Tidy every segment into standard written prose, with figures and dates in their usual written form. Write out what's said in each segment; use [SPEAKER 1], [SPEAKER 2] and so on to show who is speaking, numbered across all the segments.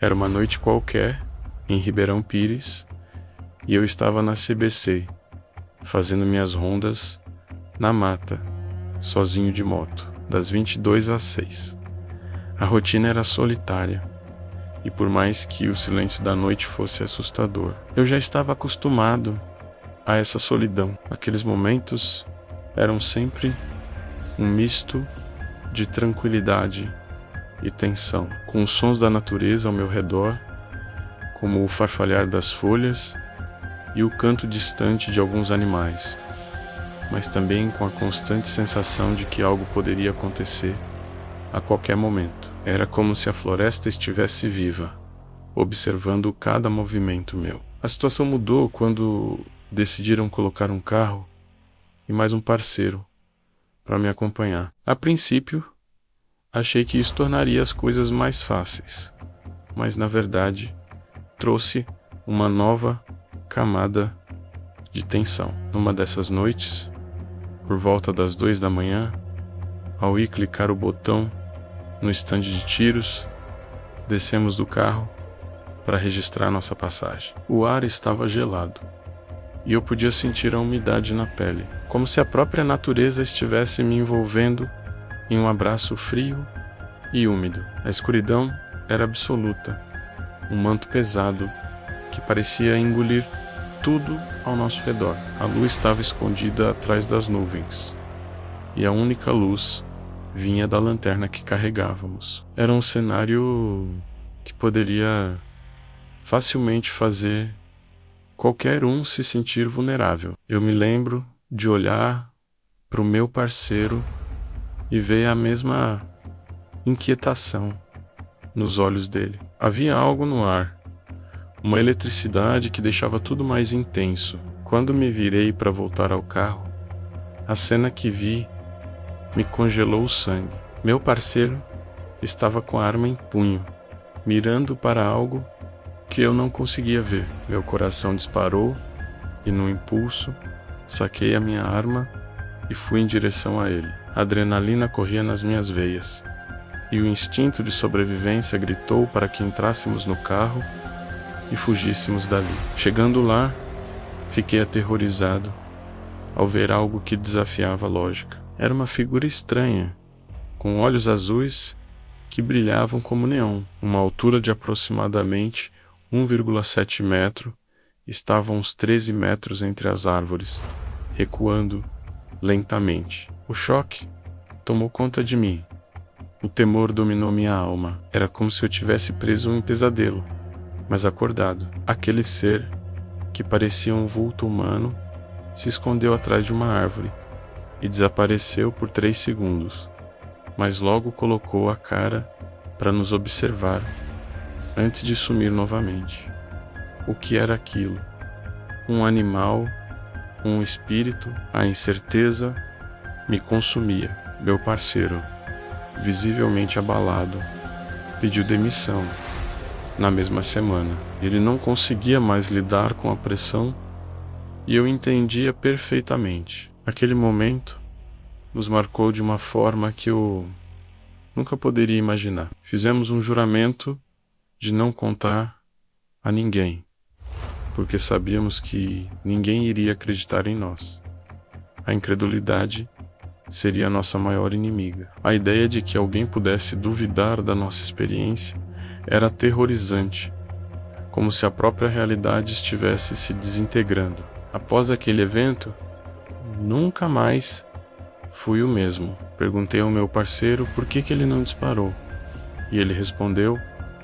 [SPEAKER 1] Era uma noite qualquer, em Ribeirão Pires, e eu estava na CBC, fazendo minhas rondas na mata, sozinho de moto, das 22 às 6. A rotina era solitária, e por mais que o silêncio da noite fosse assustador, eu já estava acostumado a essa solidão. Aqueles momentos eram sempre um misto de tranquilidade e tensão, com os sons da natureza ao meu redor, como o farfalhar das folhas e o canto distante de alguns animais, mas também com a constante sensação de que algo poderia acontecer a qualquer momento. Era como se a floresta estivesse viva, observando cada movimento meu. A situação mudou quando decidiram colocar um carro e mais um parceiro para me acompanhar. A princípio, achei que isso tornaria as coisas mais fáceis, mas na verdade trouxe uma nova camada de tensão. Numa dessas noites, por volta das 2 da manhã, ao ir clicar o botão no estande de tiros, descemos do carro para registrar nossa passagem. O ar estava gelado e eu podia sentir a umidade na pele, como se a própria natureza estivesse me envolvendo em um abraço frio e úmido. A escuridão era absoluta, um manto pesado que parecia engolir tudo ao nosso redor. A lua estava escondida atrás das nuvens, e a única luz vinha da lanterna que carregávamos. Era um cenário que poderia facilmente fazer qualquer um se sentir vulnerável. Eu me lembro de olhar para o meu parceiro e ver a mesma inquietação nos olhos dele. Havia algo no ar, uma eletricidade que deixava tudo mais intenso. Quando me virei para voltar ao carro, a cena que vi me congelou o sangue. Meu parceiro estava com a arma em punho, mirando para algo que eu não conseguia ver. Meu coração disparou e, no impulso, saquei a minha arma e fui em direção a ele. A adrenalina corria nas minhas veias, e o instinto de sobrevivência gritou para que entrássemos no carro e fugíssemos dali. Chegando lá, fiquei aterrorizado ao ver algo que desafiava a lógica. Era uma figura estranha, com olhos azuis que brilhavam como neon. Uma altura de aproximadamente 1,7 metro, estava a uns 13 metros entre as árvores, recuando lentamente. O choque tomou conta de mim. O temor dominou minha alma. Era como se eu tivesse preso em um pesadelo, mas acordado. Aquele ser, que parecia um vulto humano, se escondeu atrás de uma árvore e desapareceu por 3 segundos, mas logo colocou a cara para nos observar antes de sumir novamente. O que era aquilo? Um animal? Um espírito? A incerteza me consumia. Meu parceiro, visivelmente abalado, pediu demissão na mesma semana. Ele não conseguia mais lidar com a pressão e eu entendia perfeitamente. Aquele momento nos marcou de uma forma que eu nunca poderia imaginar. Fizemos um juramento de não contar a ninguém, porque sabíamos que ninguém iria acreditar em nós. A incredulidade seria a nossa maior inimiga. A ideia de que alguém pudesse duvidar da nossa experiência era aterrorizante, como se a própria realidade estivesse se desintegrando. Após aquele evento, nunca mais fui o mesmo. Perguntei ao meu parceiro por que ele não disparou, e ele respondeu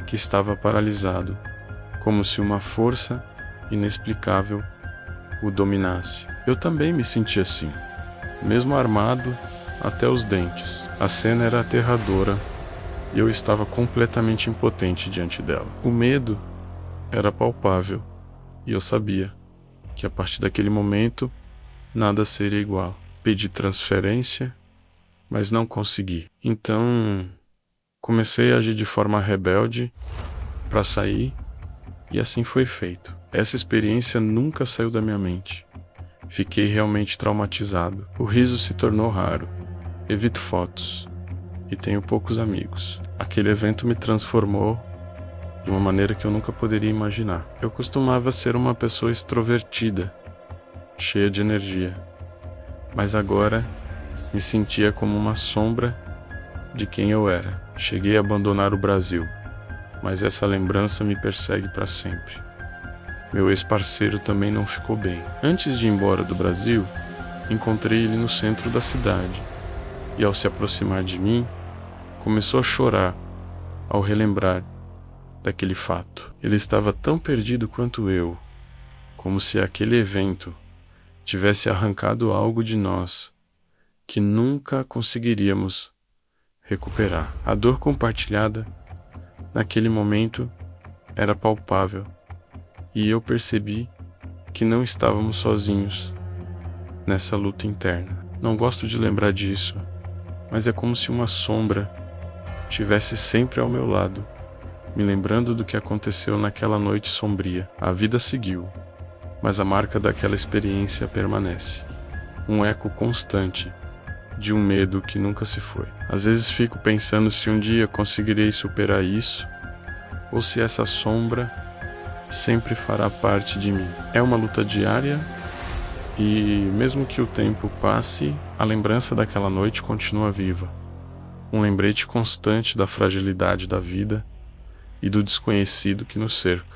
[SPEAKER 1] que estava paralisado, como se uma força inexplicável o dominasse. Eu também me senti assim, mesmo armado até os dentes. A cena era aterradora e eu estava completamente impotente diante dela. O medo era palpável e eu sabia que a partir daquele momento nada seria igual. Pedi transferência, mas não consegui. Então comecei a agir de forma rebelde para sair, e assim foi feito. Essa experiência nunca saiu da minha mente. Fiquei realmente traumatizado. O riso se tornou raro. Evito fotos e tenho poucos amigos. Aquele evento me transformou de uma maneira que eu nunca poderia imaginar. Eu costumava ser uma pessoa extrovertida, cheia de energia, mas agora me sentia como uma sombra de quem eu era. Cheguei a abandonar o Brasil, mas essa lembrança me persegue para sempre. Meu ex-parceiro também não ficou bem. Antes de ir embora do Brasil, encontrei ele no centro da cidade, e ao se aproximar de mim, começou a chorar ao relembrar daquele fato. Ele estava tão perdido quanto eu, como se aquele evento tivesse arrancado algo de nós que nunca conseguiríamos recuperar. A dor compartilhada naquele momento era palpável, e eu percebi que não estávamos sozinhos nessa luta interna. Não gosto de lembrar disso, mas é como se uma sombra estivesse sempre ao meu lado, me lembrando do que aconteceu naquela noite sombria. A vida seguiu, mas a marca daquela experiência permanece. Um eco constante de um medo que nunca se foi. Às vezes fico pensando se um dia conseguirei superar isso, ou se essa sombra sempre fará parte de mim. É uma luta diária, e mesmo que o tempo passe, a lembrança daquela noite continua viva. Um lembrete constante da fragilidade da vida e do desconhecido que nos cerca.